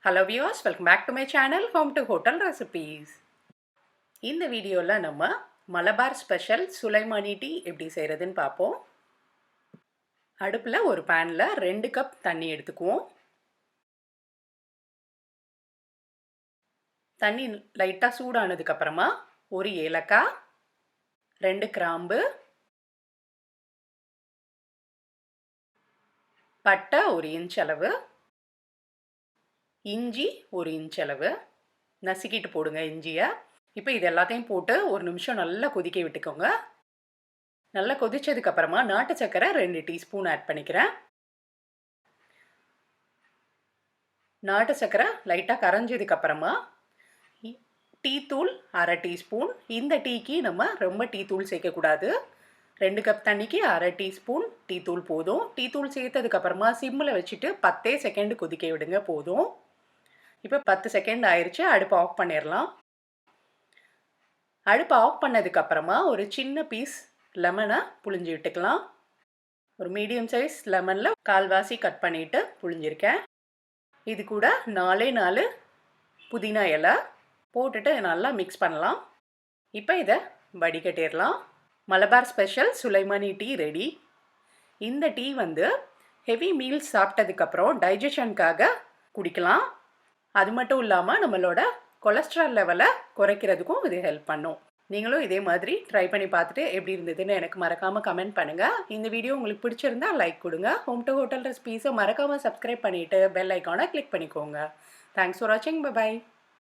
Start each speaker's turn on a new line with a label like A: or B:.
A: Hello viewers, welcome back to my channel Home to Hotel Recipes. இந்த வீடியோல நம்ம Malabar special sulaimani tea எப்படி செய்யறதுன்னு பார்ப்போம். அடுப்புல ஒரு panல 2 கப் தண்ணி எடுத்துக்குவோம். தண்ணி லைட்டா சூடானதுக்கு அப்புறமா ஒரு ஏலக்காய், 2 கிராம்பு, பட்டை ஒரு இன்ச் அளவு, இஞ்சி ஒரு இன்ச் அளவு நசுக்கிட்டு போடுங்க இஞ்சியை. இப்போ இது எல்லாத்தையும் போட்டு ஒரு நிமிஷம் நல்லா கொதிக்க விட்டுக்கோங்க. நல்லா கொதிச்சதுக்கு அப்புறமா நாட்டு சக்கரை 2 டீஸ்பூன் ஆட் பண்ணிக்கிறேன். நாட்டு சக்கரை லைட்டாக கரைஞ்சதுக்கு அப்புறமா டீ தூள் 1/2 டீஸ்பூன். இந்த டீக்கு நம்ம ரொம்ப டீ தூள் சேர்க்கக்கூடாது. 2 கப் தண்ணிக்கு 1/2 டீஸ்பூன் டீ தூள் போதும். டீ தூள் சேர்த்ததுக்கு அப்புறமா சிம்மில் வச்சுட்டு 10 செகண்ட் கொதிக்க விடுங்க போதும். இப்போ 10 செகண்ட் ஆயிடுச்சு. அடுப்பு ஆஃப் பண்ணிடலாம். அடுப்பு ஆஃப் பண்ணதுக்கு அப்புறமா ஒரு சின்ன பீஸ் லெமனை புழிஞ்சு விட்டுக்கலாம். ஒரு மீடியம் சைஸ் லெமனில் கால்வாசி கட் பண்ணிவிட்டு புழிஞ்சிருக்கேன். இது கூட 4 புதினா இலை போட்டுட்டு நல்லா மிக்ஸ் பண்ணலாம். இப்போ இதை வடிகட்டிடலாம். Malabar special sulaimani tea ready. இந்த டீ ஹெவி மீல்ஸ் சாப்பிட்டதுக்கப்புறம் டைஜஷனுக்காக குடிக்கலாம். அது மட்டும் இல்லாமல் நம்மளோட கொலஸ்ட்ரால் லெவலை குறைக்கிறதுக்கும் இது ஹெல்ப் பண்ணும். நீங்களும் இதே மாதிரி ட்ரை பண்ணி பார்த்துட்டு எப்படி இருந்ததுன்னு எனக்கு மறக்காமல் கமெண்ட் பண்ணுங்கள். இந்த வீடியோ உங்களுக்கு பிடிச்சிருந்தா லைக் கொடுங்க. ஹோம் டு ஹோட்டல் ரெசிபீஸை மறக்காமல் சப்ஸ்கிரைப் பண்ணிவிட்டு பெல் ஐக்கானை கிளிக் பண்ணிக்கோங்க. தேங்க்ஸ் ஃபார் வாட்சிங். பை.